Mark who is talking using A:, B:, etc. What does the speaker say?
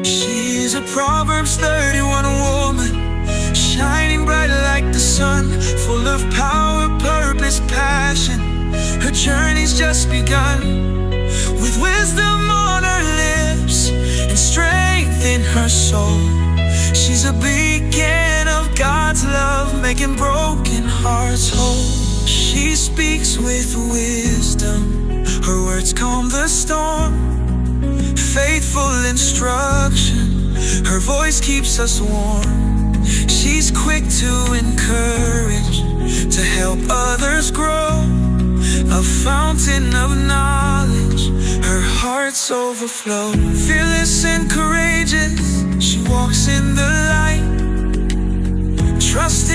A: She's a Proverbs 31 woman, shining bright like the sun, full of power, purpose, passion. Her journey's just begun. With wisdom on her lips and strength in her soul, she's a beacon of God's love, making broken hearts whole. She speaks with wisdom, her words calm the storm. Faithful instruction, her voice keeps us warm. She's quick to encourage, to help others grow. A fountain of knowledge, her heart's overflow. Fearless and courageous, she walks in the light, trusting